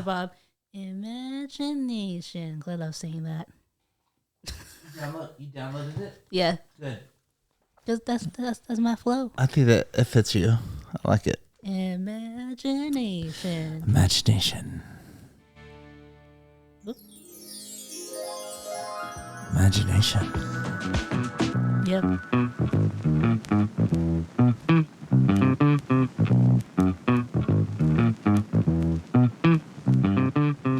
SpongeBob. Imagination. Glad I love saying that. You downloaded it? Yeah. Good. That's my flow. I think that it fits you. I like it. Imagination. Imagination. Oop. Imagination. Yep.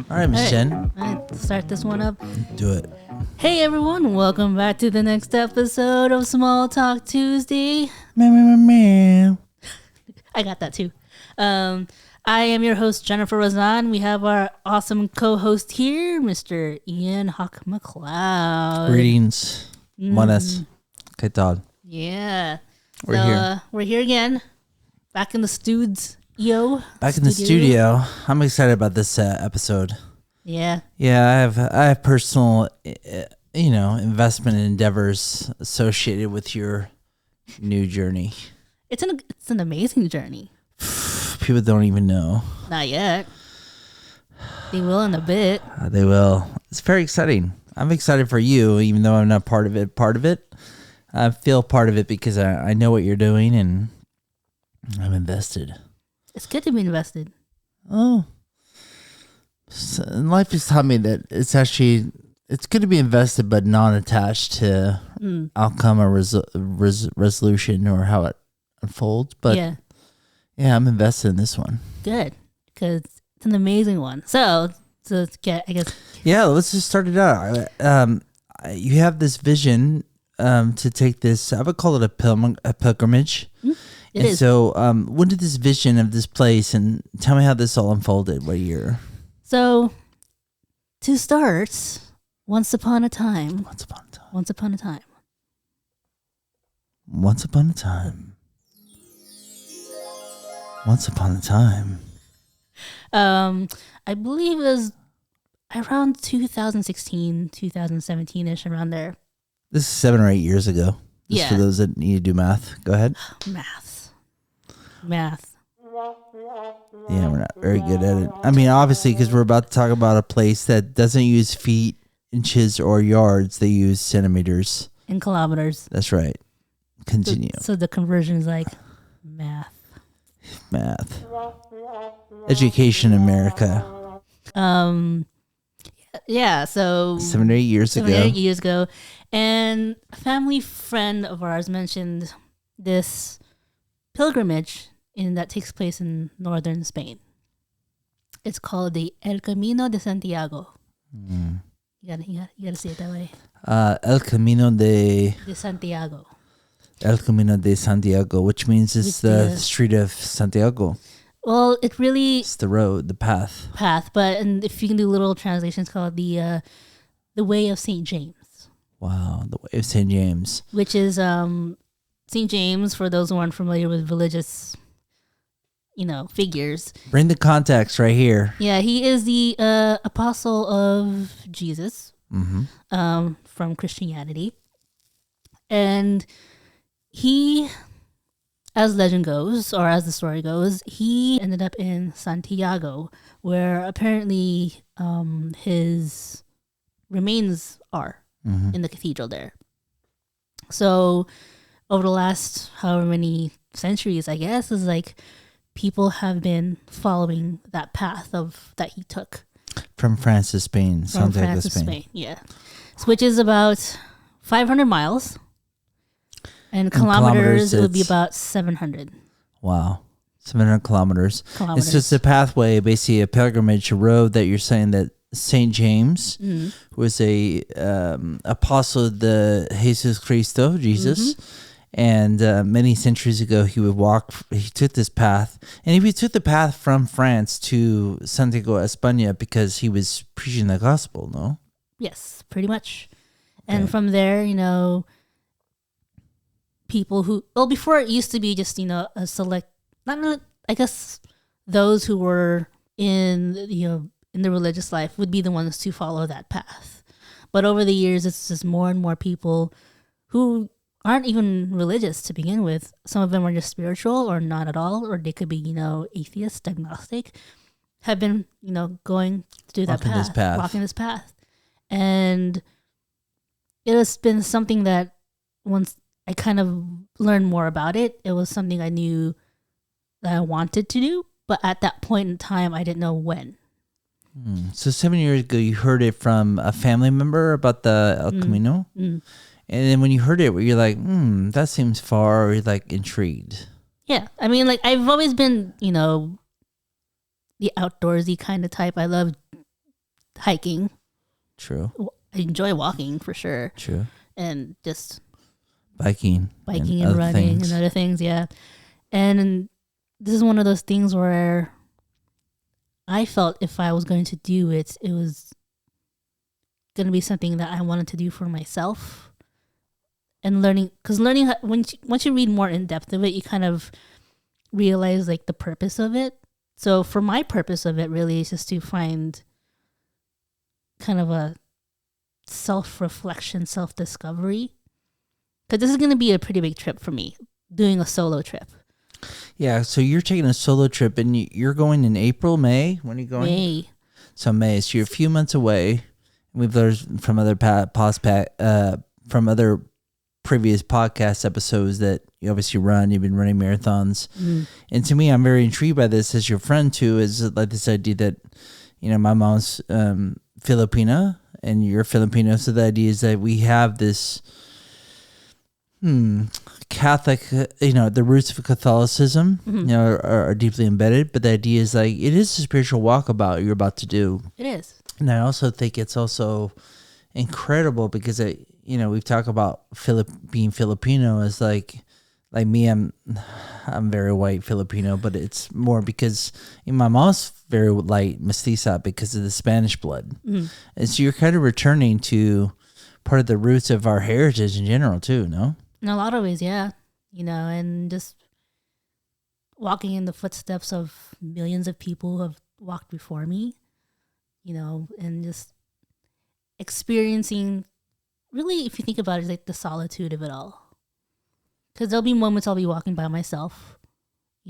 All right, Miss Jen. All right, start this one up. Do it. Hey everyone, welcome back to the next episode of Small Talk Tuesday. Meow. I got that too. I am your host, Jennifer Razon. We have our awesome co-host here, Mr. Ian Hawk McLeod. Greetings. Buenas. ¿Qué tal? Yeah. We're here. We're here again. Back in the studs. Back in the studio. I'm excited about this episode. Yeah. Yeah, I have personal, investment endeavors associated with your new journey. It's an amazing journey. People don't even know. Not yet. They will in a bit. They will. It's very exciting. I'm excited for you, even though I'm not part of it. I feel part of it because I know what you're doing and I'm invested. It's good to be invested. Oh. So, life has taught me that it's good to be invested, but not attached to outcome or resolution or how it unfolds. But yeah, I'm invested in this one. Good, because it's an amazing one. So let's get, I guess. Yeah, let's just start it out. You have this vision to take this. I would call it a pilgrimage. It is. So, when did this vision of this place, and tell me how this all unfolded? What year? So, to start, once upon a time. I believe it was around 2016, 2017-ish, around there. This is 7 or 8 years ago. Just for those that need to do math. Go ahead. Math. Yeah, we're not very good at it. I mean, obviously, because we're about to talk about a place that doesn't use feet, inches, or yards. They use centimeters. And kilometers. That's right. Continue. So the conversion is like math. Education in America. Yeah, so 7 or 8 years ago. And a family friend of ours mentioned this pilgrimage that takes place in northern Spain. It's called the El Camino de Santiago. You gotta say it that way. El Camino de Santiago. El Camino de Santiago, which means it's the street of Santiago. Well, it's the road, the path. And if you can do little translations, called the Way of St. James. Wow, the Way of St. James. Which is St. James, for those who aren't familiar with religious, figures. Bring the context right here. Yeah, he is the apostle of Jesus from Christianity. And he, as legend goes, or as the story goes, he ended up in Santiago, where apparently his remains are in the cathedral there. So over the last however many centuries, I guess, is like people have been following that path that he took. From France to Spain. Santiago, Spain. Yeah. Which is about 500 miles. And kilometers, it would be about 700. Wow. 700 kilometers. It's just a pathway, basically a pilgrimage, a road that you're saying that St. James was a apostle of the Jesus Cristo, Jesus. And many centuries ago, he took this path. And he took the path from France to Santiago, España, because he was preaching the gospel, no? Yes, pretty much. And from there, people who, before it used to be just, a select, not really, I guess those who were in the religious life would be the ones to follow that path. But over the years, it's just more and more people who aren't even religious to begin with. Some of them are just spiritual or not at all, or they could be, atheist, agnostic. have been, going through walking this path. And it has been something that once I kind of learned more about it, it was something I knew that I wanted to do. But at that point in time, I didn't know when. So 7 years ago, you heard it from a family member about the El Camino? And then when you heard it, you're like, that seems far, or you're like intrigued? Yeah. I mean, like, I've always been, the outdoorsy kind of type. I love hiking. True. I enjoy walking for sure. True. And just biking and running and other things. Yeah. And this is one of those things where I felt if I was going to do it, it was going to be something that I wanted to do for myself. And once you read more in depth of it, you kind of realize like the purpose of it. So for my purpose of it really is just to find kind of a self-reflection, self-discovery. Because this is going to be a pretty big trip for me, doing a solo trip. Yeah, so you're taking a solo trip, and you're going in April, May? When are you going? May. So May. So you're a few months away. We've learned from other from other previous podcast episodes that you obviously run. You've been running marathons, and to me, I'm very intrigued by this as your friend too. Is like this idea that my mom's Filipina and you're Filipino, so the idea is that we have this Catholic, the roots of Catholicism, are deeply embedded. But the idea is like it is a spiritual walkabout you're about to do. It is, and I also think it's also incredible because we've talked about being Filipino as like me. I'm very white Filipino, but it's more because my mom's very light mestiza because of the Spanish blood, and so you're kind of returning to part of the roots of our heritage in general too. No. In a lot of ways, yeah. And just walking in the footsteps of millions of people who have walked before me, and just experiencing, really, if you think about it, like the solitude of it all. Because there'll be moments I'll be walking by myself,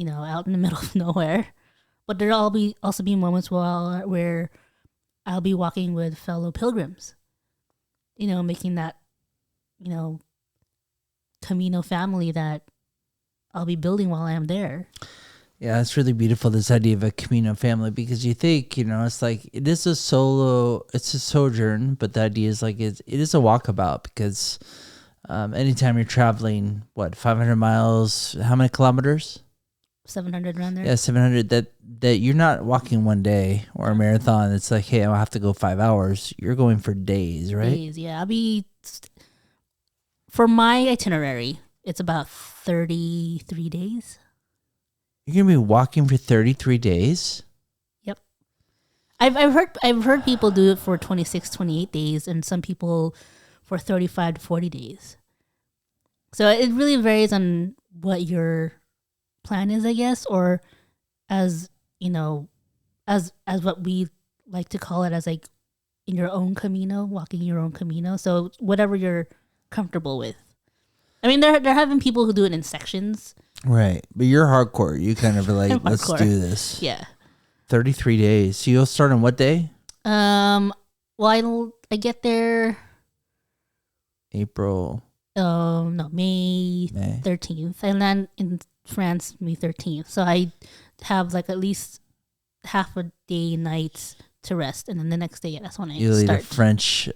out in the middle of nowhere. But there'll also be moments where I'll be walking with fellow pilgrims, making that, Camino family that I'll be building while I am there. Yeah, it's really beautiful, this idea of a Camino family, because you think, it's like it is it's a sojourn, but the idea is like it is a walkabout because anytime you're traveling, 500 miles, how many kilometers? 700 around there. Yeah, 700. That you're not walking one day or a marathon. It's like, hey, I'll have to go 5 hours. You're going for days, right? Days, yeah. I'll be... For my itinerary, it's about 33 days. You're gonna be walking for 33 days? Yep. I've heard people do it for 26, 28 days, and some people for 35 to 40 days. So it really varies on what your plan is, I guess, or as what we like to call it, as like in your own Camino, walking your own Camino. So whatever you're comfortable with. I mean, there have been people who do it in sections. Right. But you're hardcore. You kind of are like, let's do this. Yeah. 33 days. So you'll start on what day? Well, I get there April. No, May 13th. I land in France May 13th. So I have like at least half a day, night to rest, and then the next day, that's when I You'll start. eat a French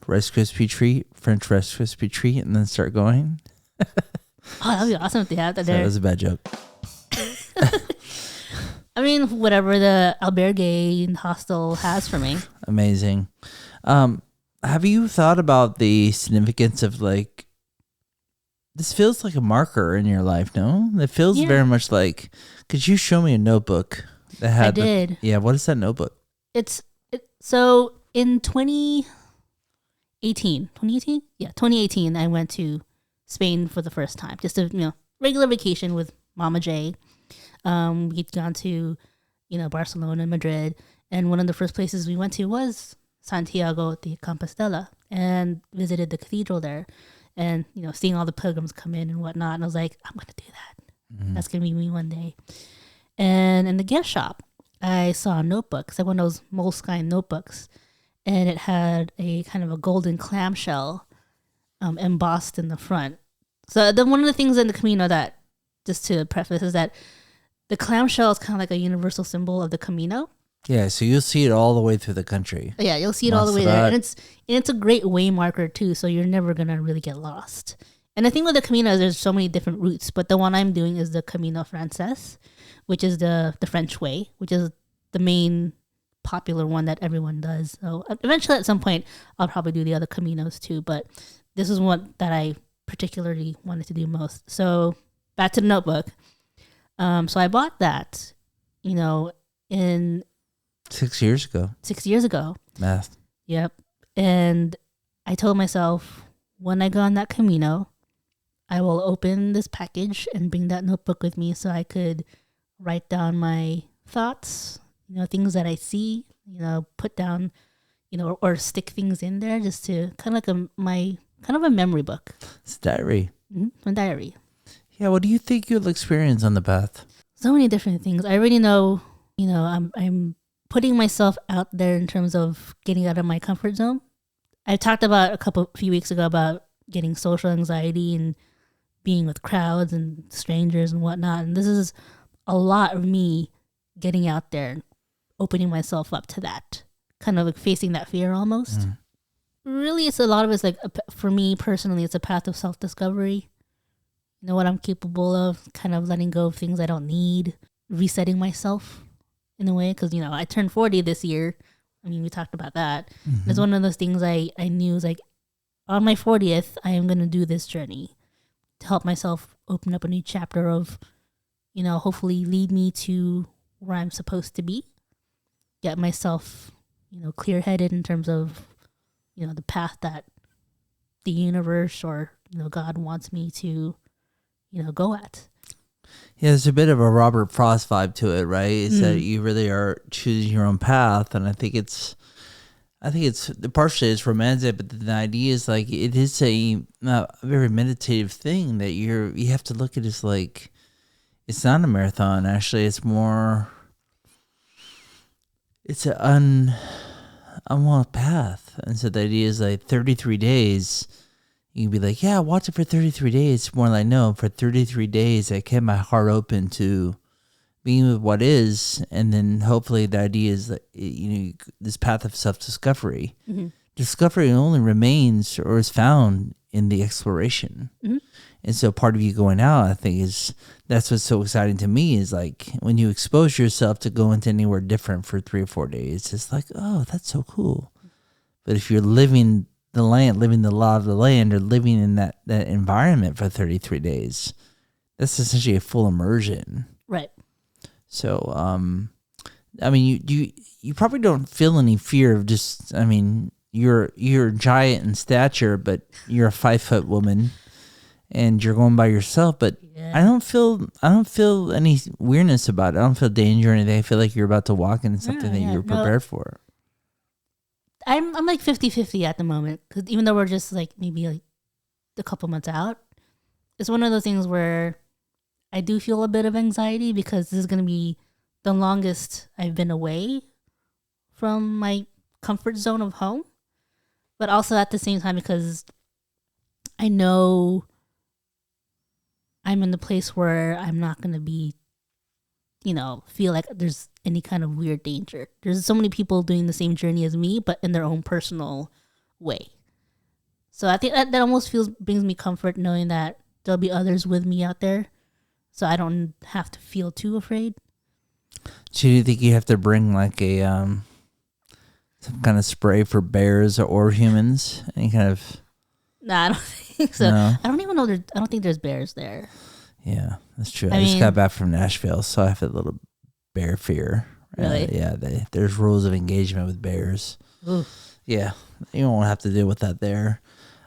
Rice Krispie treat, and then start going. Oh, that'd be awesome if they have that there. That was a bad joke. I mean, whatever the albergue hostel has for me. Amazing. Have you thought about the significance of like? This feels like a marker in your life, no? It feels very much like. Could you show me a notebook? I did. What is that notebook? So in 2018, I went to Spain for the first time. Just a regular vacation with Mama J. We'd gone to Barcelona and Madrid, and one of the first places we went to was Santiago de Compostela, and visited the cathedral there, and seeing all the pilgrims come in and whatnot. And I was like, I'm gonna do that. That's gonna be me one day. And in the gift shop, I saw a notebook. It's like one of those Moleskine notebooks. And it had a kind of a golden clamshell embossed in the front. So one of the things in the Camino that, just to preface, is that the clamshell is kind of like a universal symbol of the Camino. Yeah, so you'll see it all the way through the country. Yeah, you'll see it all the way there. And it's a great way marker too, so you're never going to really get lost. And the thing with the Camino is there's so many different routes, but the one I'm doing is the Camino Frances, which is the French way, which is the main popular one that everyone does. So eventually at some point, I'll probably do the other Caminos too, but this is one that I particularly wanted to do most. So back to the notebook. So I bought that, in 6 years ago. 6 years ago. Math. Yep. And I told myself, when I go on that Camino, I will open this package and bring that notebook with me so I could write down my thoughts, things that I see, put down, or stick things in there just to kind of like a memory book. It's a diary. Mm-hmm. A diary. Yeah. What do you think you'll experience on the path? So many different things. I already know, I'm putting myself out there in terms of getting out of my comfort zone. I talked about few weeks ago about getting social anxiety and being with crowds and strangers and whatnot. And this is a lot of me getting out there and opening myself up to that, kind of like facing that fear almost. Really, it's a lot of it's like, for me personally, it's a path of self-discovery. What I'm capable of, kind of letting go of things I don't need, resetting myself in a way. Because, I turned 40 this year. I mean, we talked about that. Mm-hmm. It's one of those things I knew is like, on my 40th, I am going to do this journey to help myself open up a new chapter of, hopefully lead me to where I'm supposed to be. Get myself, clear-headed in terms of, the path that the universe or, God wants me to, go at. Yeah, there's a bit of a Robert Frost vibe to it, right? Is that you really are choosing your own path, and I think it's partially it's romantic, but the idea is like it is a very meditative thing that you have to look at as like it's not a marathon. Actually, it's more. It's an unwalked path, and so the idea is like 33 days. You can be like, yeah, watch it for 33 days. It's more like, no, for 33 days, I kept my heart open to being with what is, and then hopefully the idea is that, this path of self-discovery. Mm-hmm. Discovery only remains or is found in the exploration. Mm-hmm. And so part of you going out, I think, that's what's so exciting to me is like when you expose yourself to go into anywhere different for 3 or 4 days, it's like, oh, that's so cool. But if you're living the land, living the law of the land, or living in that environment for 33 days, that's essentially a full immersion. Right. So, I mean, you probably don't feel any fear of just, I mean, you're giant in stature, but you're a 5-foot woman and you're going by yourself, but yeah. I don't feel any weirdness about it. I don't feel danger or anything. I feel like you're about to walk into something that you're prepared for. I'm like 50-50 at the moment, because even though we're just like maybe like a couple months out, it's one of those things where I do feel a bit of anxiety because this is going to be the longest I've been away from my comfort zone of home, but also at the same time because I know I'm in the place where I'm not going to be, feel like there's any kind of weird danger. There's so many people doing the same journey as me, but in their own personal way. So I think that almost brings me comfort knowing that there'll be others with me out there, so I don't have to feel too afraid. So do you think you have to bring like a some kind of spray for bears or humans? Any kind of? Nah, I don't think so. No? I don't even know. I don't think there's bears there. Yeah, that's true. I just got back from Nashville, so I have a little bear fear. Really? Yeah, there's rules of engagement with bears. Ooh. Yeah, you won't have to deal with that there.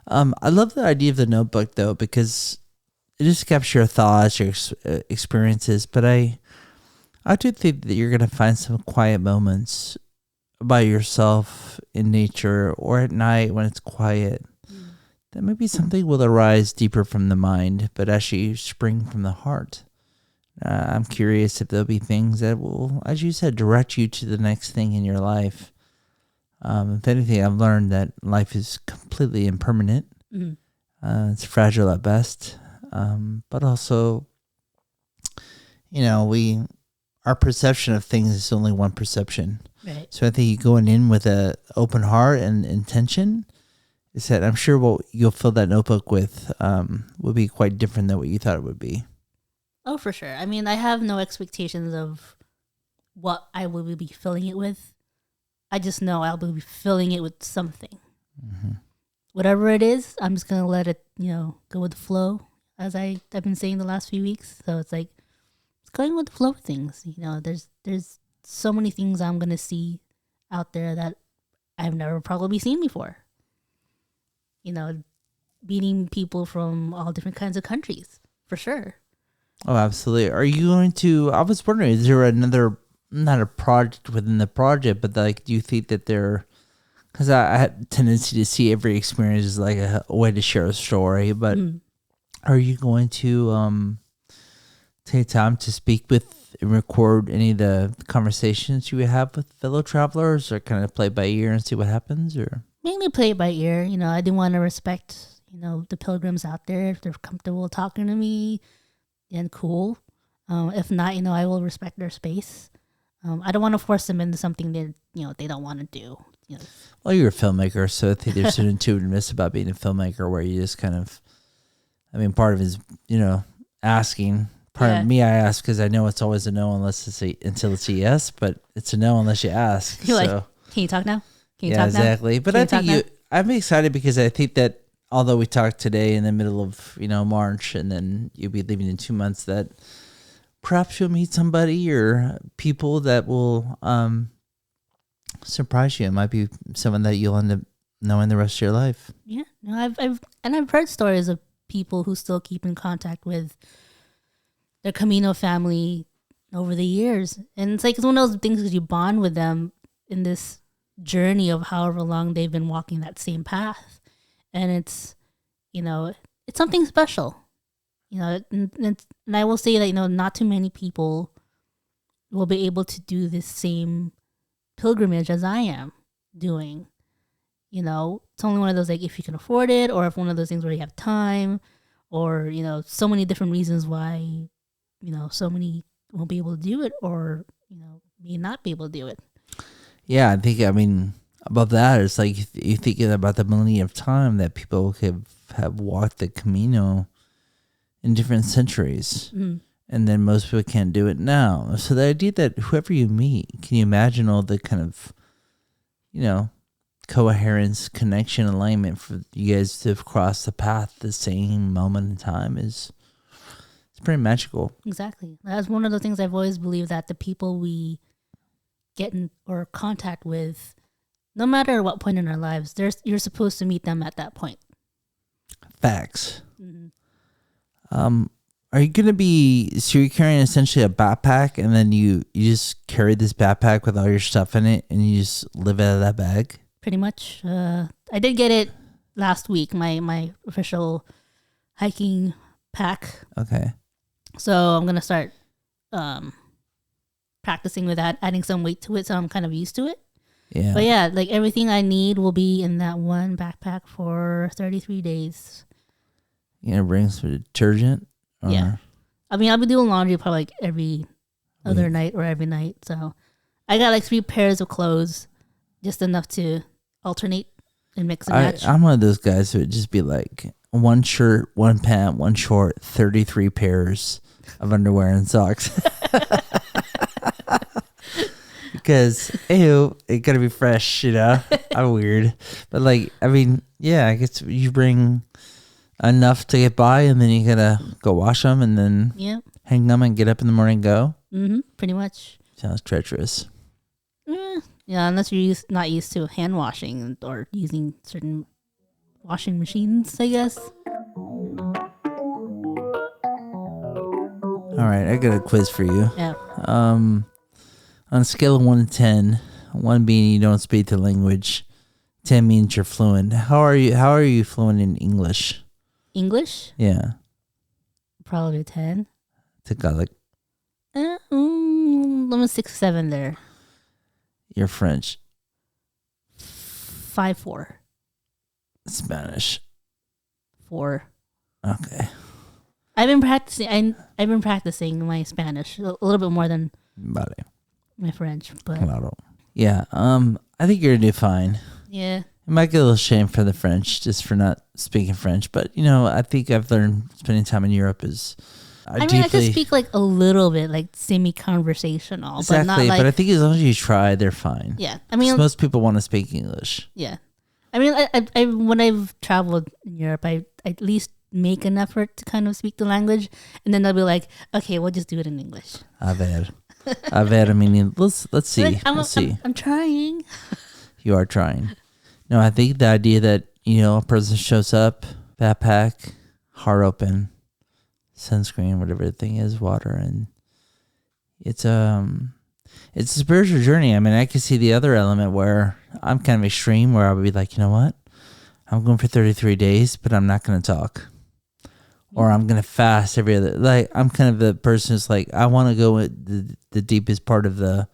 I love the idea of the notebook, though, because it just captures your thoughts, your experiences, but I do think that you're going to find some quiet moments by yourself in nature or at night when it's quiet. That maybe something will arise deeper from the mind, but actually spring from the heart. I'm curious if there'll be things that will, as you said, direct you to the next thing in your life. If anything, I've learned that life is completely impermanent. Mm-hmm. It's fragile at best, but also, our perception of things is only one perception. Right. So I think you going in with an open heart and intention is that I'm sure what you'll fill that notebook with will be quite different than what you thought it would be. Oh, for sure. I mean, I have no expectations of what I will be filling it with. I just know I'll be filling it with something. Mm-hmm. Whatever it is, I'm just going to let it, go with the flow, as I've been saying the last few weeks. So it's like, it's going with the flow of things. There's so many things I'm going to see out there that I've never probably seen before. Meeting people from all different kinds of countries, for sure. Oh, absolutely. Are you going to, I was wondering, is there another, not a project within the project, but do you think that because I had a tendency to see every experience as like a way to share a story, but are you going to take time to speak with and record any of the conversations you have with fellow travelers, or kind of play by ear and see what happens? Or mainly play it by ear. I do want to respect, the pilgrims out there. If they're comfortable talking to me, and cool. If not, I will respect their space. I don't want to force them into something that they don't want to do. Well, you're a filmmaker, so I think there's an intuitiveness about being a filmmaker where you just kind of, part of it is asking. Part of me, I ask because I know it's always a no until it's a yes, but it's a no unless you ask. You're so, like, can you talk now? Can you talk exactly. Now? But I think I'm excited because I think that although we talked today in the middle of, March, and then you'll be leaving in 2 months, that perhaps you'll meet somebody or people that will surprise you. It might be someone that you'll end up knowing the rest of your life. Yeah. No, I've heard stories of people who still keep in contact with their Camino family over the years. And it's one of those things that you bond with them in this journey of however long they've been walking that same path. And it's, it's something special, and I will say that, not too many people will be able to do this same pilgrimage as I am doing. It's only one of those, if you can afford it, or if one of those things where you have time, or, so many different reasons why, so many won't be able to do it, or, may not be able to do it. Yeah, I think, about that, it's like you think about the millennia of time that people have walked the Camino in different centuries. Mm. And then most people can't do it now. So the idea that whoever you meet, can you imagine all the kind of, coherence, connection, alignment for you guys to have crossed the path the same moment in time it's pretty magical. Exactly. That's one of the things I've always believed, that the people we get in or contact with, no matter what point in our lives, you're supposed to meet them at that point. Facts. Mm-hmm. Are you going to be, so you're carrying essentially a backpack, and then you just carry this backpack with all your stuff in it, and you just live out of that bag? Pretty much. I did get it last week, my official hiking pack. Okay. So I'm going to start practicing with that, adding some weight to it, so I'm kind of used to it. Yeah. But yeah, everything I need will be in that one backpack for 33 days. You gonna bring some detergent? Yeah. I'll be doing laundry probably every other night or every night. So I got 3 pairs of clothes, just enough to alternate and mix and match. I'm one of those guys who would just be like, 1 shirt, 1 pant, 1 short, 33 pairs of underwear and socks. Because, ew, it gotta be fresh, I'm weird. But yeah, I guess you bring enough to get by, and then you gotta go wash them, and then hang them and get up in the morning and go. Mm-hmm, pretty much. Sounds treacherous. Yeah, unless you're not used to hand washing or using certain washing machines, I guess. All right, I got a quiz for you. Yeah. On a scale of 1 to 10, 1 being you don't speak the language, 10 means you're fluent. How are you fluent in English? English? Yeah. Probably 10. Tagalog. I'm a 6'7" there. You're French. 5'4". Spanish. 4. Okay. I've been practicing my Spanish a little bit more than Vale. my French, but Claro. Yeah. I think you're gonna do fine. yeah. I might get a little shame for the French, just for not speaking French. But I think I've learned spending time in Europe is. I just speak like a little bit, like Exactly, semi-conversational, but not like. But I think as long as you try, they're fine. Yeah, I mean, most people want to speak English. Yeah, I mean, I when I've traveled in Europe, I at least make an effort to kind of speak the language, and then they'll be like, "Okay, we'll just do it in English." A ver, meaning let's see. Like, let's see. I'm trying. You are trying. No, I think the idea that a person shows up, backpack, heart open, sunscreen, whatever the thing is, water, and it's a spiritual journey. I mean, I can see the other element where I'm kind of extreme, where I would be like, you know what, I'm going for 33 days, but I'm not going to talk, or I'm going to fast every other. Like, I'm kind of the person who's like, I want to go with the deepest part of the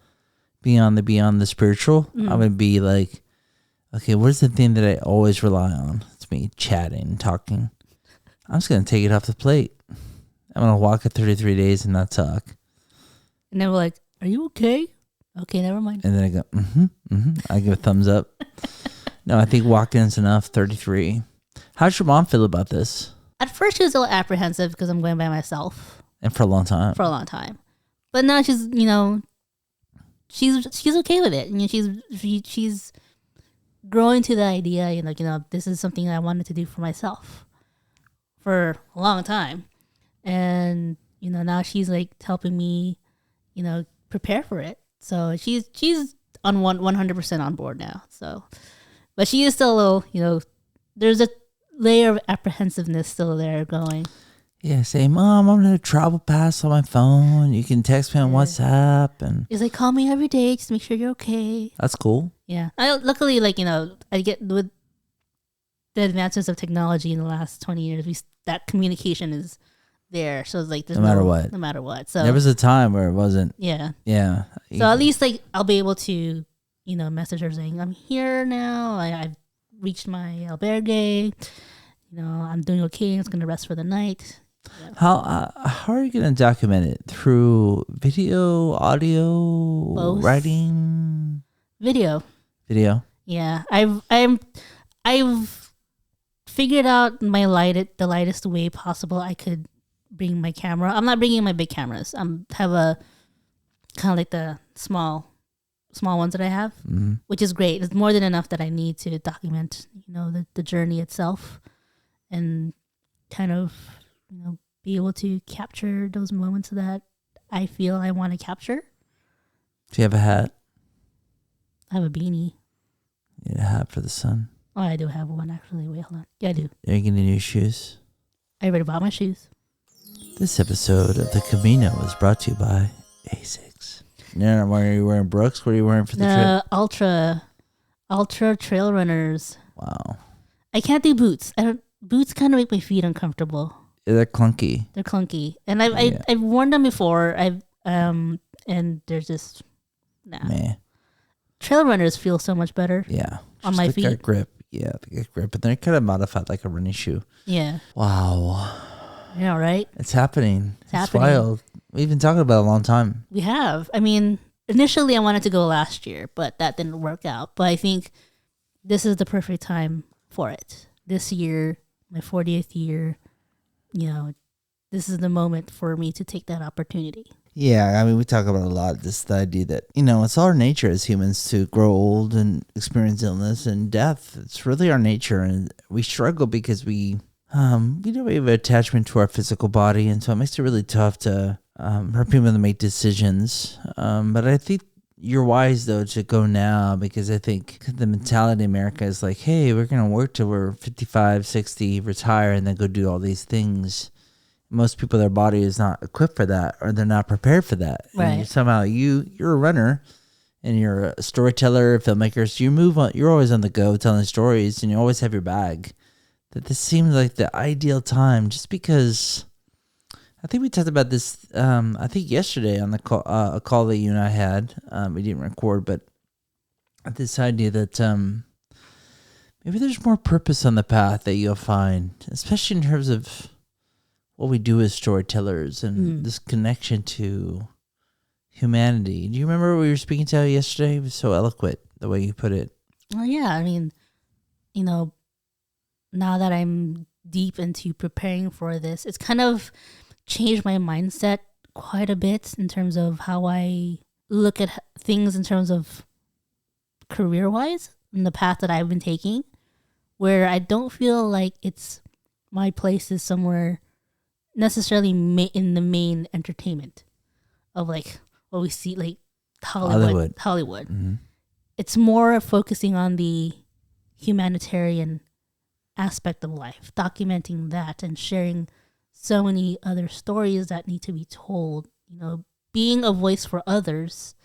beyond the spiritual. Mm. I would be like, okay, what's the thing that I always rely on? It's me chatting, talking. I'm just going to take it off the plate. I'm going to walk it 33 days and not talk. And they were like, "Are you okay?" Okay, never mind. And then I go, I give a thumbs up. No, I think walk-in's enough, 33. How'd your mom feel about this? At first, she was a little apprehensive because I'm going by myself. And for a long time. But now she's, she's okay with it. She's growing to the idea, this is something that I wanted to do for myself for a long time. And, now she's like helping me, prepare for it. So she's on 100% on board now. So, but she is still a little, there's a layer of apprehensiveness still there going. Yeah, say, Mom, I'm going to travel past on my phone. You can text me on WhatsApp. And it's like, call me every day. Just make sure you're okay. That's cool. Yeah. Luckily, I get with the advances of technology in the last 20 years, that communication is there. So it's like, there's no matter what. So there was a time where it wasn't. Yeah. Yeah. So at least I'll be able to, message her saying, I'm here now. I've reached my albergue. I'm doing okay. I'm just going to rest for the night. Yeah. How are you going to document it? Through video, audio, both. Writing? Video. Yeah. I've figured out the lightest way possible I could bring my camera. I'm not bringing my big cameras. Have a kind of like the small ones that I have, which is great. It's more than enough that I need to document, the journey itself, and kind of, be able to capture those moments that I feel I want to capture. Do you have a hat? I have a beanie. You need a hat for the sun. Oh, I do have one actually. Wait, hold on. Yeah, I do. Are you getting new shoes? I already bought my shoes. This episode of The Camino was brought to you by ASICS. Yeah, are you wearing Brooks? What are you wearing for the trip? Ultra Trail Runners. Wow. I can't do boots. Boots kind of make my feet uncomfortable. Yeah, they're clunky. And I've worn them before. And they're just Meh. Trail runners feel so much better. Yeah. On my feet. Got grip. Yeah, they got grip, but they're kind of modified like a running shoe. Yeah. Wow. Yeah, right? It's happening. It's wild. We've been talking about it a long time. We have. I mean, initially I wanted to go last year, but that didn't work out. But I think this is the perfect time for it. This year, my 40th year, this is the moment for me to take that opportunity. Yeah, I mean, we talk about a lot, the idea that, it's our nature as humans to grow old and experience illness and death. It's really our nature, and we struggle because we have an attachment to our physical body, and so it makes it really tough to for people to make decisions. But I think you're wise, though, to go now, because I think the mentality in America is like, hey, we're going to work till we're 55, 60, retire, and then go do all these things. Most people, their body is not equipped for that, or they're not prepared for that. Right. And somehow you're a runner, and you're a storyteller, filmmaker, so you move on. You're always on the go telling stories, and you always have your bag. That this seems like the ideal time, just because I think we talked about this, I think yesterday on the call, a call that you and I had. We didn't record, but this idea that maybe there's more purpose on the path that you'll find, especially in terms of what we do as storytellers and this connection to humanity. Do you remember what we were speaking to yesterday? It was so eloquent, the way you put it. Well, yeah, I mean, now that I'm deep into preparing for this, it's kind of changed my mindset quite a bit in terms of how I look at things in terms of career-wise and the path that I've been taking, where I don't feel like it's my place is somewhere necessarily in the main entertainment of like what we see, like Hollywood. Mm-hmm. It's more focusing on the humanitarian aspect of life, documenting that and sharing so many other stories that need to be told, being a voice for others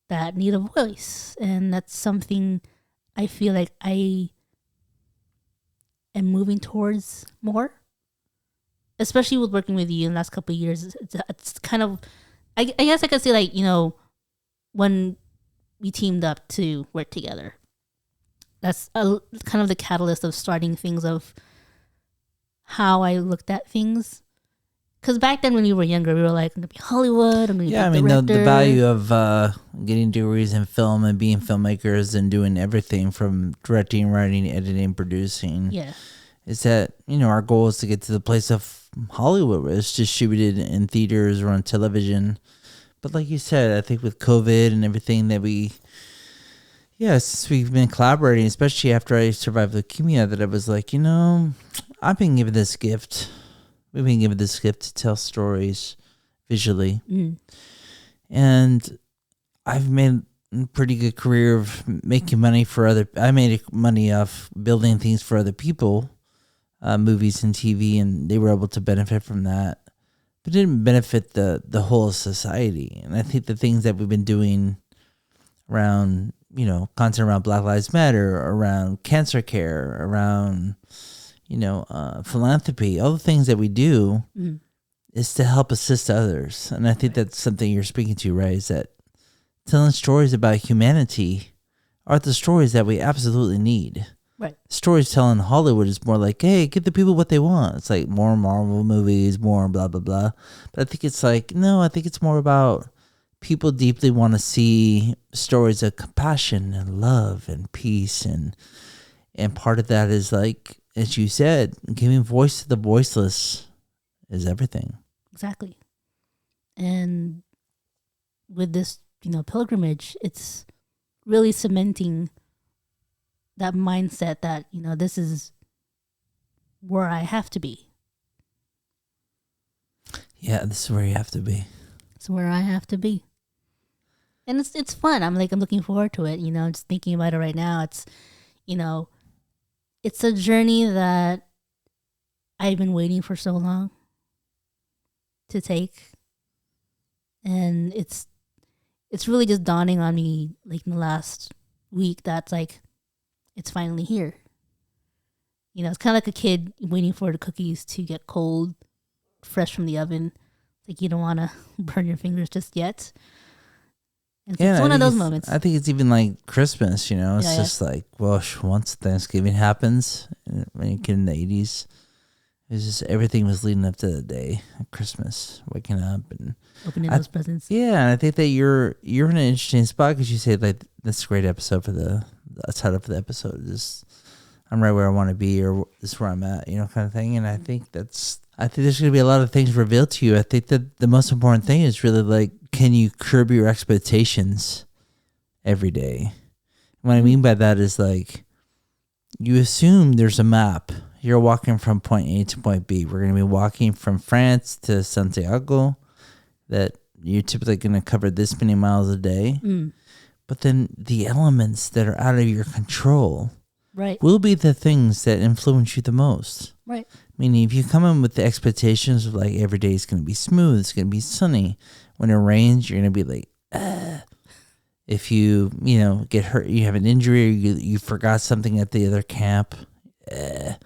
that need a voice. And that's something I feel like I am moving towards more, especially with working with you in the last couple of years. It's kind of, I guess I could say, like, when we teamed up to work together, that's kind of the catalyst of starting things of how I looked at things. Because back then when we were younger, we were like, I'm going to be Hollywood, I'm going to be director. The value of getting degrees in film and being filmmakers and doing everything from directing, writing, editing, producing. Yeah. Is that, our goal is to get to the place of Hollywood where it's distributed in theaters or on television. But like you said, I think with COVID and everything that since we've been collaborating, especially after I survived leukemia, that I was like, I've been given this gift. We've been given this gift to tell stories visually. And I've made a pretty good career of making money I made money off building things for other people, movies and TV, and they were able to benefit from that. But it didn't benefit the whole society. And I think the things that we've been doing around, content around Black Lives Matter, around cancer care, around, philanthropy, all the things that we do is to help assist others. And I think that's something you're speaking to, right? Is that telling stories about humanity are the stories that we absolutely need. Right. Storytelling in Hollywood is more like, hey, give the people what they want. It's like more Marvel movies, more blah, blah, blah. But I think it's like, no, I think it's more about people deeply want to see stories of compassion and love and peace. And part of that is, like, as you said, giving voice to the voiceless is everything. Exactly. And with this, pilgrimage, it's really cementing that mindset that, this is where I have to be. Yeah, this is where you have to be. It's where I have to be. And it's fun. I'm looking forward to it, just thinking about it right now. It's, it's a journey that I've been waiting for so long to take. And it's really just dawning on me, like, in the last week, that's like, it's finally here. It's kind of like a kid waiting for the cookies to get cold, fresh from the oven. Like, you don't want to burn your fingers just yet. And it's one of those moments. I think it's even like Christmas, It's just like, well, once Thanksgiving happens, when you get in the 80s, it's just everything was leading up to the day of Christmas, waking up and opening those presents. Yeah, and I think that you're in an interesting spot because you said, like, that's a great episode for the title for the episode. Just, I'm right where I want to be, or this is where I'm at, kind of thing. And I think there's going to be a lot of things revealed to you. I think that the most important thing is really, like, can you curb your expectations every day? What I mean by that is, like, you assume there's a map. You're walking from point A to point B. We're going to be walking from France to Santiago, that you're typically going to cover this many miles a day. But then the elements that are out of your control will be the things that influence you the most. Right. Meaning, if you come in with the expectations of, like, every day is going to be smooth, it's going to be sunny. When it rains, you're going to be like, If you, get hurt, you have an injury, or you forgot something at the other camp. But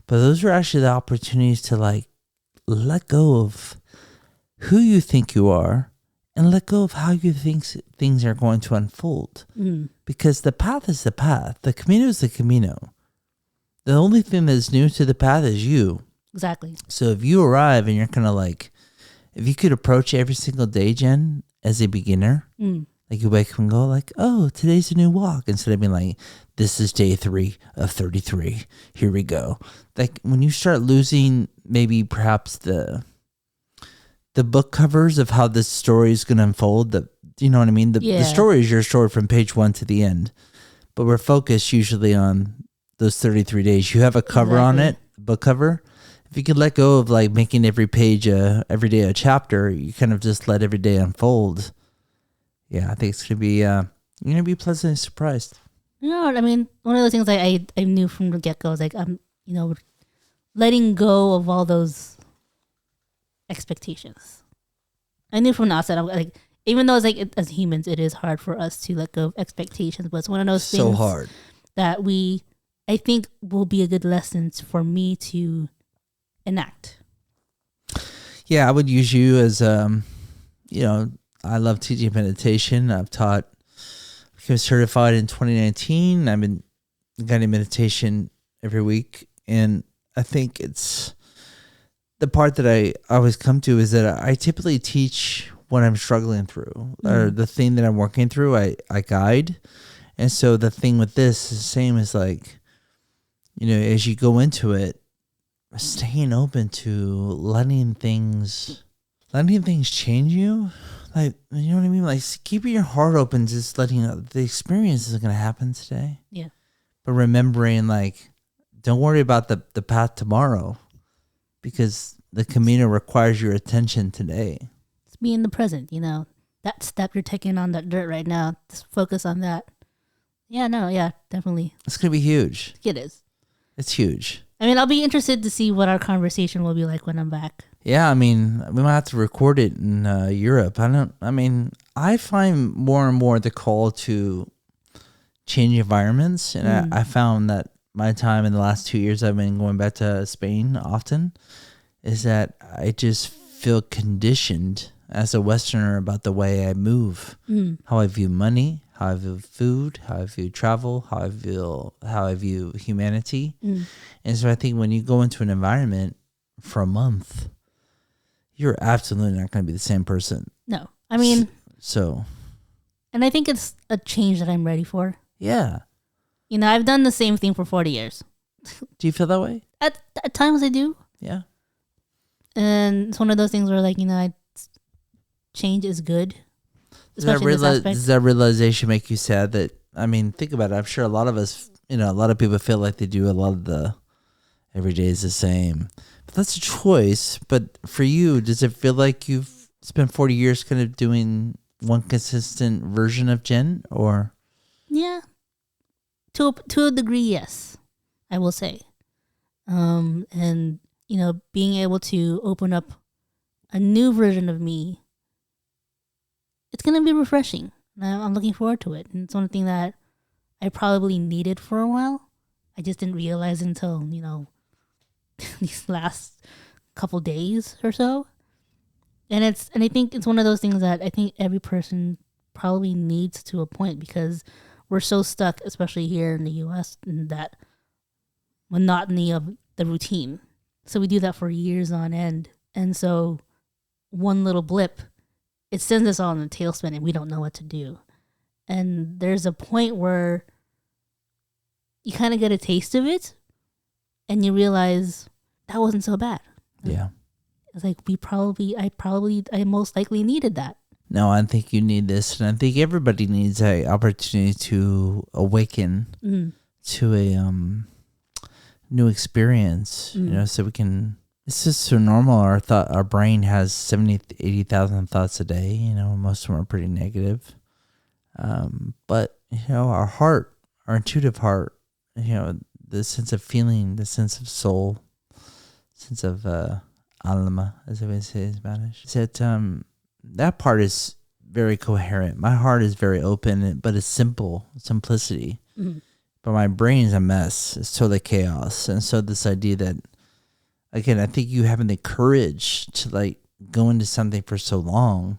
those are actually the opportunities to, like, let go of who you think you are and let go of how you think things are going to unfold. Because the path is the path. The Camino is the Camino. The only thing that's new to the path is you. Exactly. So if you arrive and you're kind of like, if you could approach every single day, Jen, as a beginner, like you wake up and go like, oh, today's a new walk. Instead of being like, this is day 3 of 33. Here we go. Like when you start losing maybe perhaps the book covers of how this story is going to unfold, you know what I mean? The story is your story from page 1 to the end. But we're focused usually on those 33 days. You have a cover on it, book cover. If you could let go of like making every page, every day a chapter, you kind of just let every day unfold. Yeah, I think it's going to be, you're going to be pleasantly surprised. You know what I mean? One of those things I knew from the get-go is like, I'm, letting go of all those expectations. I knew from the outset, I'm like, even though it's like, as humans, it is hard for us to let go of expectations, but it's one of those things hard that I think will be a good lesson for me to enact. Yeah, I would use you as, I love teaching meditation. I've became certified in 2019. I've been guiding meditation every week. And I think it's the part that I always come to is that I typically teach what I'm struggling through or the thing that I'm working through. I guide. And so the thing with this is the same as like, as you go into it, staying open to letting things change you. Like, you know what I mean? Like, keeping your heart open, just letting the experience is going to happen today. Yeah. But remembering, like, don't worry about the path tomorrow because the Camino requires your attention today. It's be in the present, That step you're taking on that dirt right now, just focus on that. Yeah, definitely. It's going to be huge. It is. It's huge. I mean, I'll be interested to see what our conversation will be like when I'm back. Yeah, I mean, we might have to record it in Europe. I find more and more the call to change environments. And I found that my time in the last 2 years, I've been going back to Spain often, is that I just feel conditioned as a Westerner about the way I move, how I view money, how I view food, how I view travel, how I view humanity. And so I think when you go into an environment for a month, you're absolutely not going to be the same person. No. I mean... So... And I think it's a change that I'm ready for. Yeah. I've done the same thing for 40 years. Do you feel that way? At times I do. Yeah. And it's one of those things where, like, change is good. Does that realization make you sad that, think about it. I'm sure a lot of us, a lot of people feel like they do a lot of the every day is the same. But that's a choice. But for you, does it feel like you've spent 40 years kind of doing one consistent version of Jen, or? Yeah. To a degree, yes, I will say. And, being able to open up a new version of me, it's going to be refreshing. I'm looking forward to it. And it's one thing that I probably needed for a while. I just didn't realize until, these last couple days or so. And I think it's one of those things that I think every person probably needs to a point, because we're so stuck, especially here in the US, in that monotony of the routine. So we do that for years on end. And so one little blip, it sends us all in a tailspin and we don't know what to do. And there's a point where you kind of get a taste of it and you realize that wasn't so bad. Yeah. It's like I most likely needed that. No, I think you need this. And I think everybody needs an opportunity to awaken to a new experience, so we can, it's just so normal. Our brain has 70,000, 80,000 thoughts a day, most of them are pretty negative. But, our heart, our intuitive heart, the sense of feeling, the sense of soul, sense of alma, as I would say in Spanish, is that part is very coherent. My heart is very open, but it's simplicity. But my brain is a mess. It's totally chaos. And so this idea that again, I think you having the courage to like go into something for so long.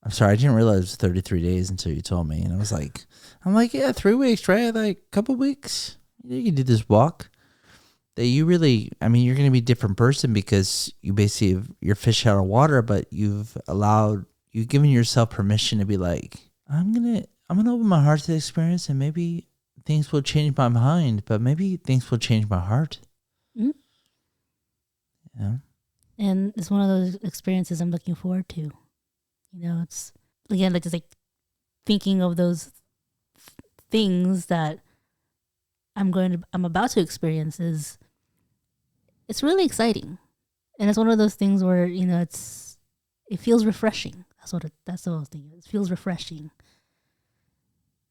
I'm sorry, I didn't realize it was 33 days until you told me. And I'm like, yeah, 3 weeks, right? Like a couple weeks. You can do this walk. That you really, I mean, you're going to be a different person because you basically, you're fish out of water, but you've given yourself permission to be like, I'm going to open my heart to the experience and maybe things will change my mind, but maybe things will change my heart. Mm-hmm. Yeah. And it's one of those experiences I'm looking forward to. It's again, like just like thinking of those things that I'm about to experience it's really exciting. And it's one of those things where, it feels refreshing. That's what I was thinking. It feels refreshing.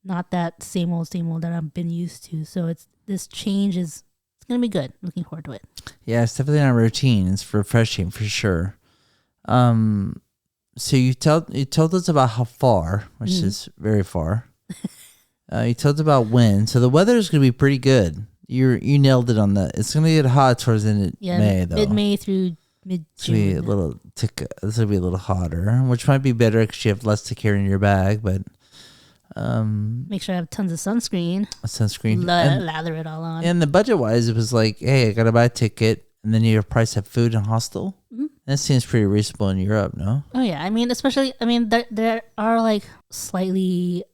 Not that same old that I've been used to. So this change it's going to be good. Looking forward to it. Yeah, it's definitely not routine. It's refreshing for sure. So you told us about how far, which is very far. You told us about when. So the weather is going to be pretty good. You nailed it on that. It's going to get hot towards the end of May, though. Mid-May through mid-June. This will be a little hotter, which might be better because you have less to carry in your bag. But make sure I have tons of sunscreen. Lather it all on. And the budget-wise, it was like, hey, I got to buy a ticket, and then you price of food and hostel. Mm-hmm. That seems pretty reasonable in Europe, no? Oh yeah, I mean, especially, there are like slightly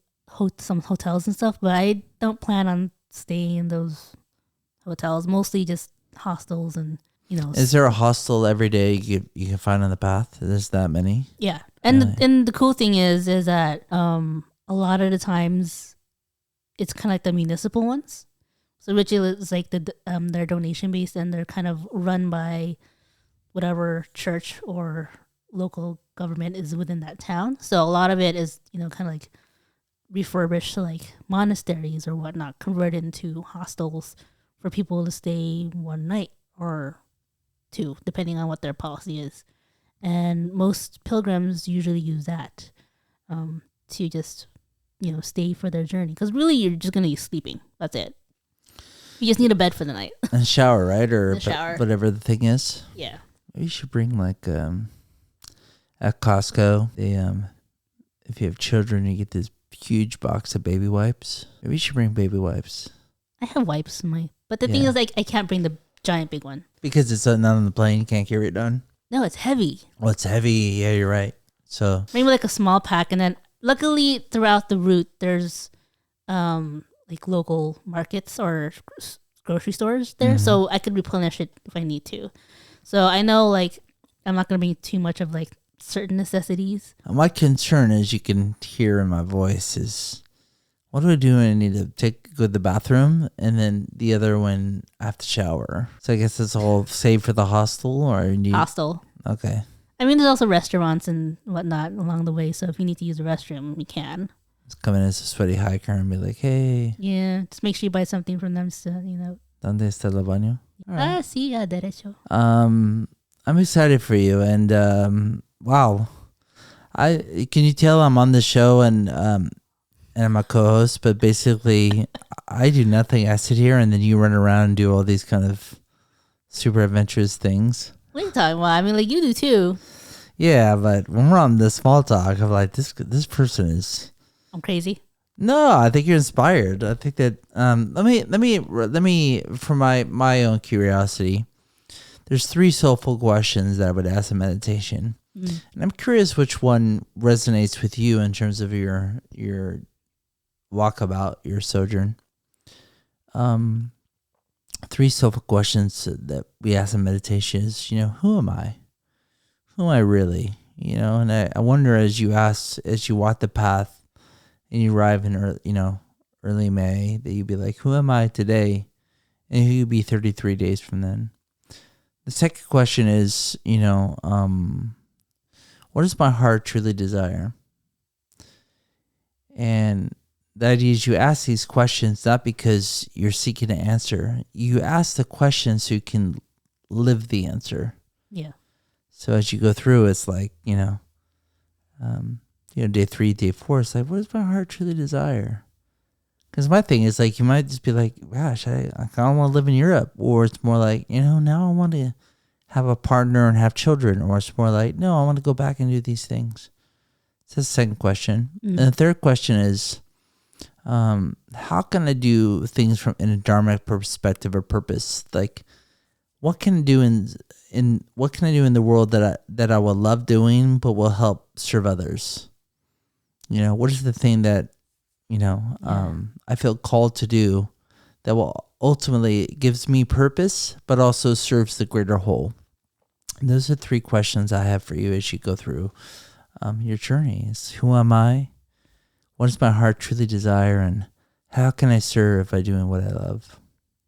some hotels and stuff, but I don't plan on staying in those hotels. Mostly just hostels and Is there a hostel every day you can find on the path? There's that many. Yeah, and and the cool thing is that a lot of the times it's kind of like the municipal ones. So which is like they're donation based and they're kind of run by whatever church or local government is within that town. So a lot of it is kind of like refurbished to like monasteries or whatnot, converted into hostels for people to stay one night or two, depending on what their policy is. And most pilgrims usually use that to just stay for their journey, because really you're just gonna be sleeping. That's it. You just need a bed for the night. And shower, right? Or shower. Whatever the thing is. Yeah. You should bring like at Costco, if you have children, you get this huge box of baby wipes. Maybe you should bring baby wipes. I have wipes in but the thing is, like, I can't bring the giant big one because it's not on the plane. You can't carry it done. No, it's heavy. Well, it's heavy. Yeah, you're right. So maybe like a small pack, and then luckily throughout the route there's like local markets or grocery stores there, so I could replenish it if I need to. So I know, like, I'm not gonna bring too much of like certain necessities. My concern, as you can hear in my voice, is what do I do when I need to go to the bathroom, and then the other one I have to shower. So I guess it's all saved for the hostel, or hostel. Okay. I mean, there's also restaurants and whatnot along the way, so if you need to use the restroom, you can. Just come in as a sweaty hiker and be like, hey. Yeah, just make sure you buy something from them, so ¿Dónde está el baño? Right. Sí, derecho. I'm excited for you, and wow, can you tell I'm on the show and I'm a co-host, but basically I do nothing. I sit here and then you run around and do all these kind of super adventurous things. What are you talking about? I mean, like, you do too. Yeah, but when we're on the small talk, I'm like, this person is. I'm crazy. No, I think you're inspired. I think that let me for my own curiosity, there's 3 soulful questions that I would ask in meditation. And I'm curious which one resonates with you in terms of your walkabout, your sojourn. 3 soulful questions that we ask in meditation is, who am I? Who am I really? And I wonder as you walk the path and you arrive in early May, that you'd be like, who am I today? And who you be 33 days from then? The second question is, what does my heart truly desire? And the idea is you ask these questions not because you're seeking an answer. You ask the question so you can live the answer. Yeah. So as you go through, it's like, day 3, day 4, it's like, what does my heart truly desire? Because my thing is like, you might just be like, gosh, I kind of want to live in Europe. Or it's more like, now I want to have a partner and have children. Or it's more like, no, I want to go back and do these things. So that's the second question. And the third question is, how can I do things from in a dharmic perspective or purpose? Like, what can I do in the world that I will love doing, but will help serve others? What is the thing that I feel called to do that will ultimately gives me purpose, but also serves the greater whole? And those are 3 questions I have for you as you go through your journeys. Who am I? What does my heart truly desire? And how can I serve by doing what I love?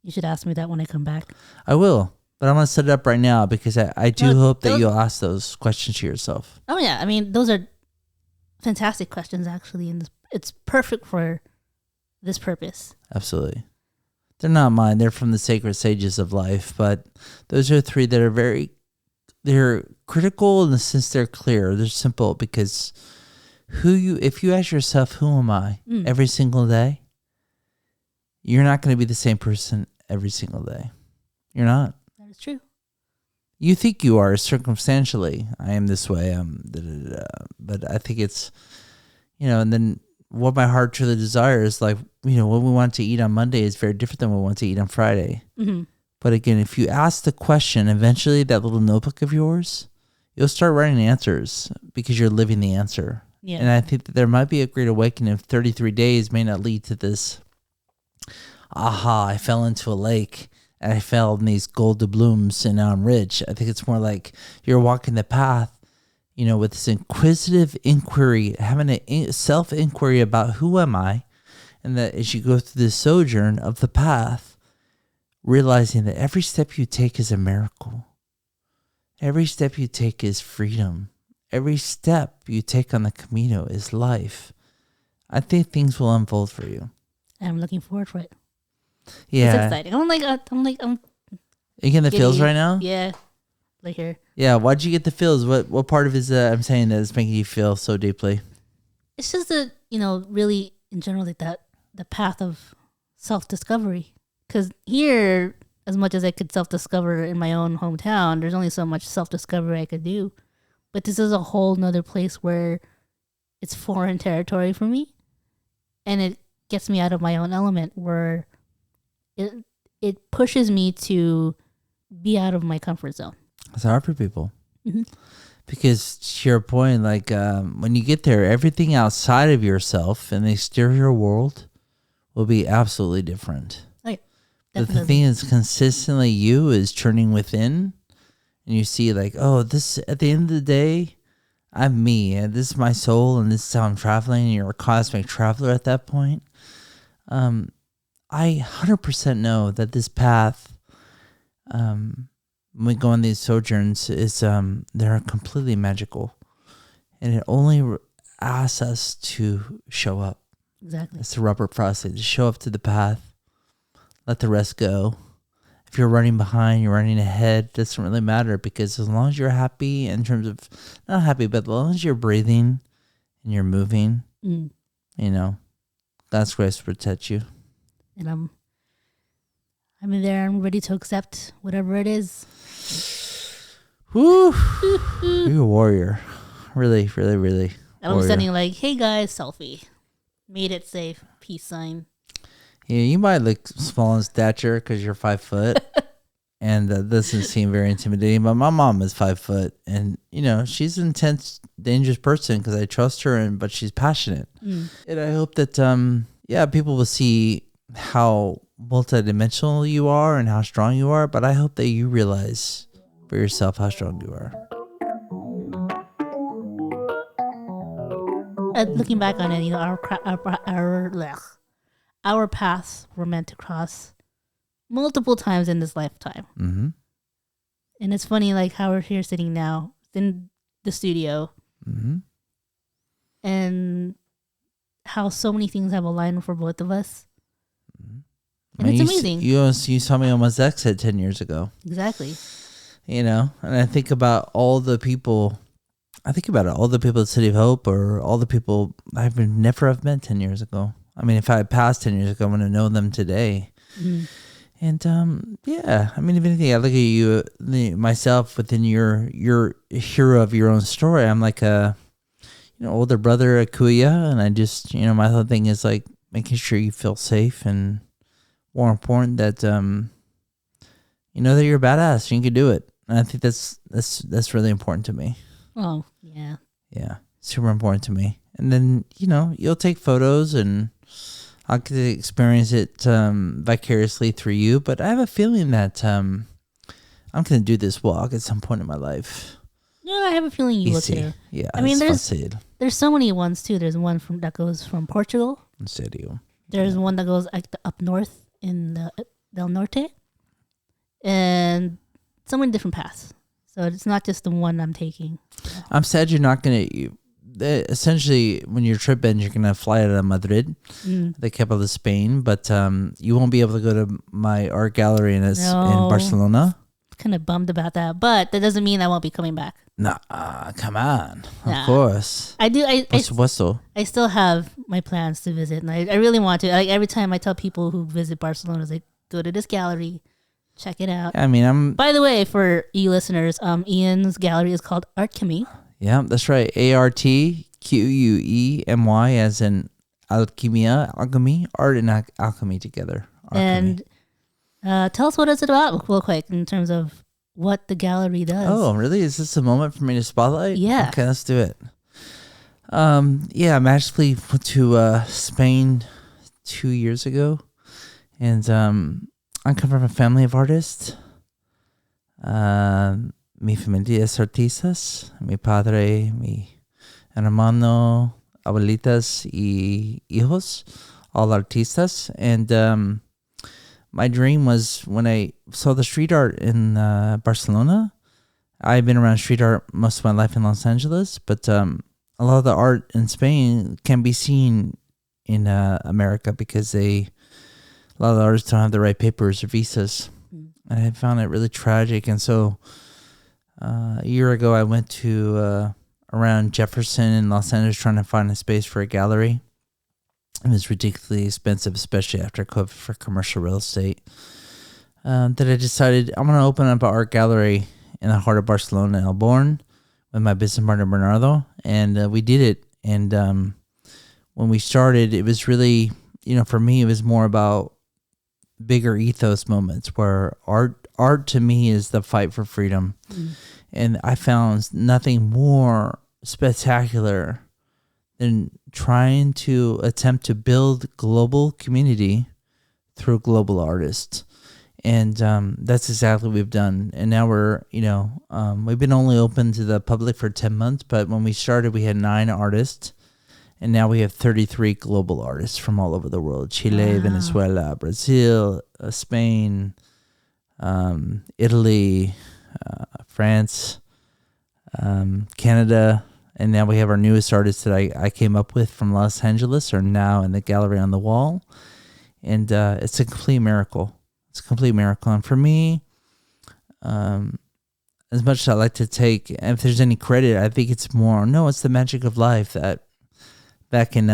You should ask me that when I come back. I will, but I'm going to set it up right now because I do hope that you'll ask those questions to yourself. Oh, yeah. I mean, those are fantastic questions, actually, and it's perfect for this purpose. Absolutely. They're not mine. They're from the sacred sages of life, but those are 3 that are they're critical in the sense they're clear. They're simple because if you ask yourself, who am I, every single day, you're not going to be the same person every single day. You're not. That is true. You think you are circumstantially. I am this way. But I think it's, and then what my heart truly desires, like, what we want to eat on Monday is very different than what we want to eat on Friday. Mm-hmm. But again, if you ask the question, eventually that little notebook of yours, you'll start writing answers because you're living the answer. Yeah. And I think that there might be a great awakening of 33 days may not lead to this, I fell into a lake and I fell in these gold doubloons and now I'm rich. I think it's more like you're walking the path, with this inquisitive inquiry, having a self-inquiry about who am I, and that as you go through the sojourn of the path, realizing that every step you take is a miracle. Every step you take is freedom. Every step you take on the Camino is life. I think things will unfold for you. I'm looking forward for it. Yeah. It's exciting. I'm Are you getting the feels right now? Yeah. Like here. Yeah. Why'd you get the feels? What part of it is I'm saying that is making you feel so deeply? It's just that, really in general, like that, the path of self-discovery. Because here, as much as I could self-discover in my own hometown, there's only so much self-discovery I could do. But this is a whole nother place where it's foreign territory for me. And it gets me out of my own element, where it pushes me to be out of my comfort zone. It's hard for people. Mm-hmm. Because to your point, like when you get there, everything outside of yourself in the exterior world will be absolutely different. Okay. But the thing is consistently you is turning within, and you see like, this at the end of the day, I'm me, and this is my soul, and this is how I'm traveling, and you're a cosmic traveler at that point. I 100% know that this path, when we go on these sojourns, is they're completely magical, and it only asks us to show up. Exactly. It's the rubber process. To show up to the path, let the rest go. If you're running behind, you're running ahead, it doesn't really matter, because as long as you're happy, in terms of not happy, but as long as you're breathing and you're moving, God's grace will protect you. And I'm in there. I'm ready to accept whatever it is. Woo! You're a warrior. Really, really, really. And I'm sending like, hey guys, selfie. Made it safe. Peace sign. Yeah, you might look small in stature because you're 5 foot. And that doesn't seem very intimidating. But my mom is 5 foot. And, she's an intense, dangerous person because I trust her, but she's passionate. And I hope that, people will see how multidimensional you are and how strong you are, but I hope that you realize for yourself how strong you are. Looking back on it, our paths were meant to cross multiple times in this lifetime. Mm-hmm. And it's funny, like how we're here sitting now in the studio, and how so many things have aligned for both of us. And it's amazing. You saw me on my exit 10 years ago. Exactly. And I think about all the people. All the people at City of Hope, or all the people I would never have met 10 years ago. I mean, if I had passed 10 years ago, I wouldn't know them today. And yeah, I mean, if anything, I look at you, myself within your hero of your own story. I'm like a older brother, a kuya, and I just my whole thing is like making sure you feel safe, and more important that that you're a badass and you can do it. And I think that's really important to me. Oh yeah, yeah, super important to me. And then you'll take photos and I could experience it vicariously through you, but I have a feeling that I'm going to do this walk at some point in my life. No, I have a feeling you will too. Yeah, I mean, there's so many ones too. There's one that goes from Portugal. En serio. There's one that goes like up north in the Del Norte, and so many different paths. So it's not just the one I'm taking. I'm sad you're not going to. Essentially, when your trip ends, you're going to fly out of Madrid, the capital of Spain, but you won't be able to go to my art gallery in Barcelona. Kind of bummed about that, but that doesn't mean I won't be coming back. Nah, come on. Nah. Of course. I do. Por supuesto. I still have my plans to visit, and I really want to. Like every time I tell people who visit Barcelona, it's like, go to this gallery, check it out. I mean, By the way, for you listeners, Ian's gallery is called Alchemy. Yeah, that's right. ARTQUEMY, as in alchemy, art and alchemy together. Alchemy. And tell us what it's about real quick in terms of what the gallery does. Oh, really? Is this a moment for me to spotlight? Yeah. Okay, let's do it. Yeah, I magically went to Spain 2 years ago, and I come from a family of artists. Mi familia es artistas. Mi padre, mi hermano, abuelitas y hijos, all artistas. And my dream was when I saw the street art in Barcelona. I've been around street art most of my life in Los Angeles, but a lot of the art in Spain can be seen in America because a lot of the artists don't have the right papers or visas. And I found it really tragic. And so a year ago, I went to around Jefferson in Los Angeles trying to find a space for a gallery. It was ridiculously expensive, especially after COVID, for commercial real estate. That I decided I'm going to open up an art gallery in the heart of Barcelona, El Born, with my business partner Bernardo. And we did it. And when we started, it was really, for me, it was more about bigger ethos moments where art to me is the fight for freedom. And I found nothing more spectacular than trying to attempt to build global community through global artists. And that's exactly what we've done. And now we're, we've been only open to the public for 10 months, but when we started, we had 9 artists. And now we have 33 global artists from all over the world. Chile, Venezuela, Brazil, Spain, Italy, France, Canada. And now we have our newest artists that I came up with from Los Angeles are now in the gallery on the wall. And it's a complete miracle. It's a complete miracle. And for me, as much as I like to take, if there's any credit, I think it's it's the magic of life that back in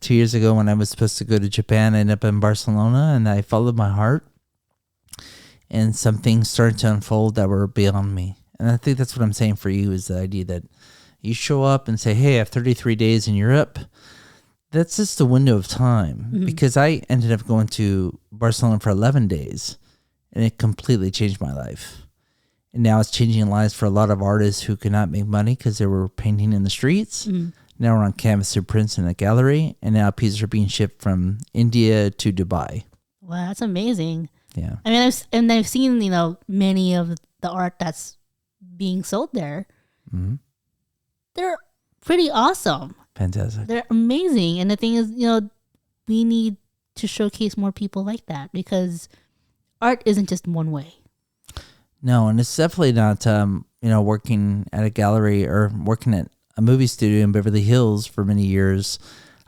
2 years ago when I was supposed to go to Japan, I ended up in Barcelona and I followed my heart and some things started to unfold that were beyond me. And I think that's what I'm saying for you is the idea that you show up and say, hey, I have 33 days in Europe. That's just a window of time because I ended up going to Barcelona for 11 days and it completely changed my life. And now it's changing lives for a lot of artists who could not make money because they were painting in the streets. Now we're on canvas through prints in a gallery, and now pieces are being shipped from India to Dubai. Wow, that's amazing. Yeah. I mean, I've seen, many of the art that's being sold there. They're pretty awesome. Fantastic. They're amazing. And the thing is, we need to showcase more people like that because art isn't just one way. No, and it's definitely not, working at a gallery or working at a movie studio in Beverly Hills for many years.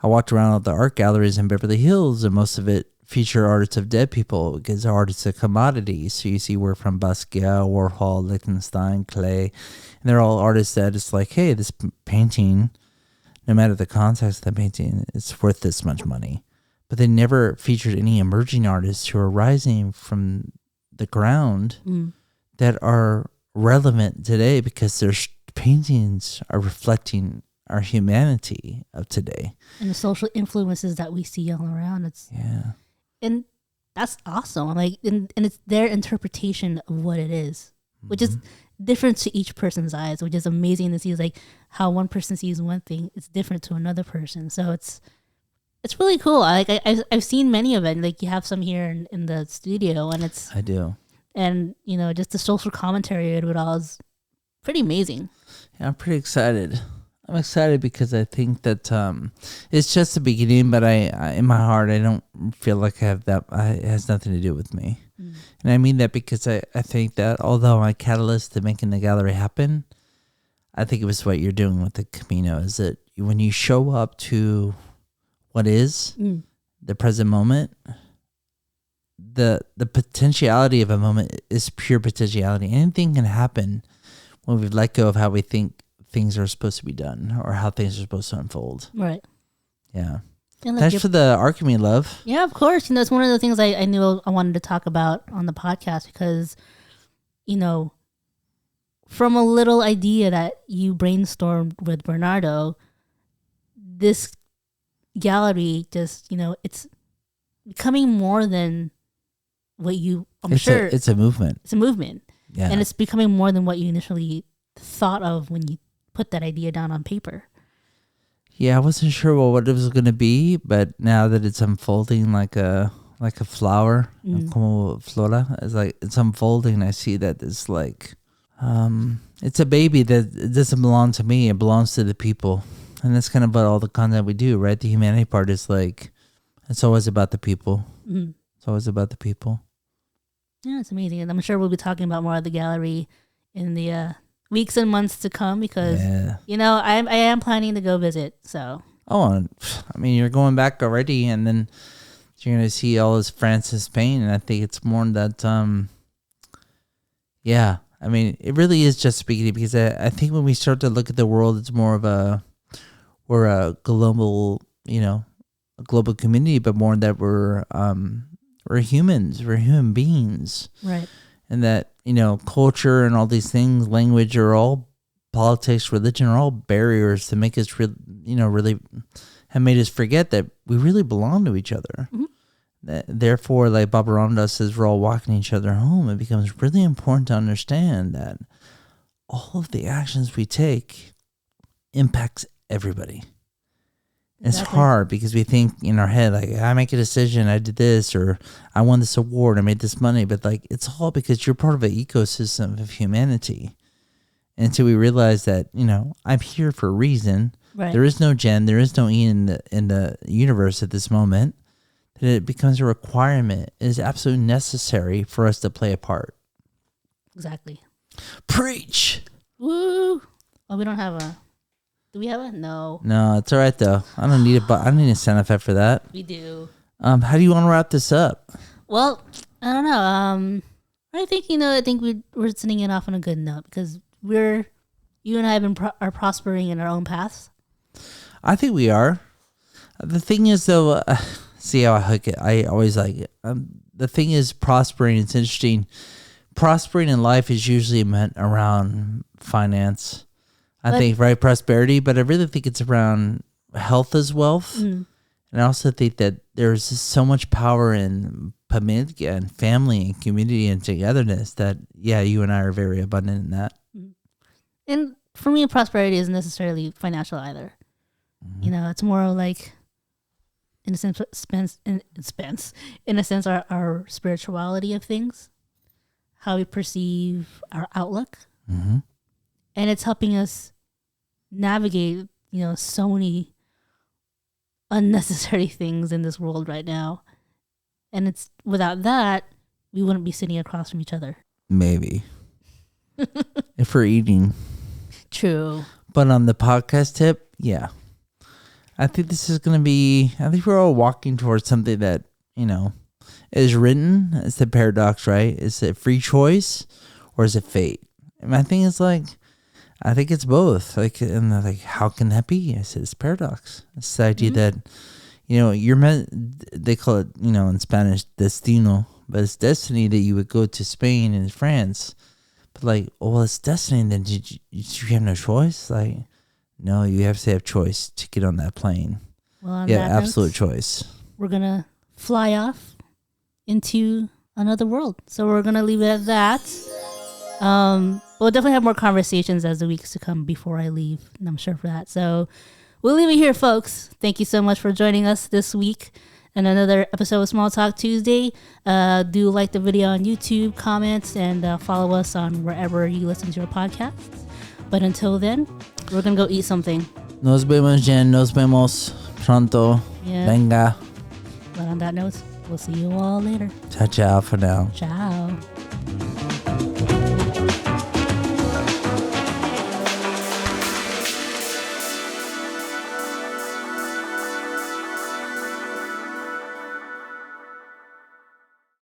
I walked around all the art galleries in Beverly Hills, and most of it feature artists of dead people because art is a commodity. So you see work from Basquiat, Warhol, Lichtenstein, Klee, and they're all artists that it's like, hey, this painting, no matter the context of the painting, it's worth this much money. but they never featured any emerging artists who are rising from the ground that are relevant today because their paintings are reflecting our humanity of today and the social influences that we see all around. And that's awesome. Like, and it's their interpretation of what it is, which is different to each person's eyes, which is amazing to see. Is like how one person sees one thing, it's different to another person. So it's really cool. I've seen many of it. Like you have some here in the studio, and I do. And just the social commentary of it all is pretty amazing. Yeah, I'm pretty excited. I'm excited because I think that it's just the beginning, but I in my heart, I don't feel like I have that. It has nothing to do with me. And I mean that because I think that although my catalyst to making the gallery happen, I think it was what you're doing with the Camino, is that when you show up to what is the present moment, the potentiality of a moment is pure potentiality. Anything can happen when we let go of how we think things are supposed to be done or how things are supposed to unfold. Right. Yeah. Thanks for the alchemy, love. Yeah, of course. It's one of the things I knew I wanted to talk about on the podcast because, from a little idea that you brainstormed with Bernardo, this gallery just, it's becoming more than what you, it's a movement. It's a movement. Yeah. And it's becoming more than what you initially thought of when you put that idea down on paper. Yeah, I wasn't sure what it was going to be, but now that it's unfolding like a flower, como flora, it's unfolding. I see that it's like, it's a baby that it doesn't belong to me. It belongs to the people. And that's kind of what all the content we do, right? The humanity part is like, it's always about the people. It's always about the people. Yeah, it's amazing. And I'm sure we'll be talking about more of the gallery in the weeks and months to come because, I am planning to go visit. So. Oh, I mean, you're going back already, and then you're going to see all this Francis paint, and I think it's more that, I mean, it really is just beginning because I think when we start to look at the world, it's more of we're a global, a global community, but more that we're humans, we're human beings. Right. And that, culture and all these things, language are all politics, religion are all barriers to make us really have made us forget that we really belong to each other. Therefore, like Baba Ramdas says, we're all walking each other home. It becomes really important to understand that all of the actions we take impacts everybody. It's hard because we think in our head, like, I make a decision, I did this, or I won this award, I made this money. But like, it's all because you're part of an ecosystem of humanity. And until we realize that, I'm here for a reason. Right. There is no Jen, there is no Ian in the universe at this moment. That it becomes a requirement. It is absolutely necessary for us to play a part. Exactly. Preach. Woo. Oh, we don't have a... Do we have a? No. No, it's all right though. I don't need a sound effect for that. We do. How do you want to wrap this up? Well, I don't know. I think we're sending it off on a good note because you and I are prospering in our own paths. I think we are. The thing is though, see how I hook it. I always like it. The thing is prospering. It's interesting. Prospering in life is usually meant around finance. I think, right, prosperity, but I really think it's around health as wealth. And I also think that there's so much power in pamilya and family and community and togetherness that, you and I are very abundant in that. And for me, prosperity isn't necessarily financial either. It's more like, in a sense, our spirituality of things, how we perceive our outlook. And it's helping us navigate, so many unnecessary things in this world right now. And it's without that, we wouldn't be sitting across from each other. Maybe. If we're eating. True. But on the podcast tip, I think this is going to be, I think we're all walking towards something that, is written. It's the paradox, right? Is it free choice or is it fate? And my thing is like, I think it's both. Like, and they're like, how can that be? I said, it's paradox. It's the idea that, you're meant, they call it, in Spanish, destino, but it's destiny that you would go to Spain and France. But like, it's destiny, then did you have no choice? Like, no, you have to have choice to get on that plane. Well, absolute choice. We're going to fly off into another world. So we're going to leave it at that. We'll definitely have more conversations as the weeks to come before I leave, and I'm sure for that. So we'll leave it here, folks. Thank you so much for joining us this week in another episode of Small Talk Tuesday. Do like the video on YouTube, comment, and follow us on wherever you listen to your podcasts. But until then, we're going to go eat something. Nos vemos, Jen. Nos vemos pronto. Yeah. Venga. But on that note, we'll see you all later. Ciao, ciao for now. Ciao.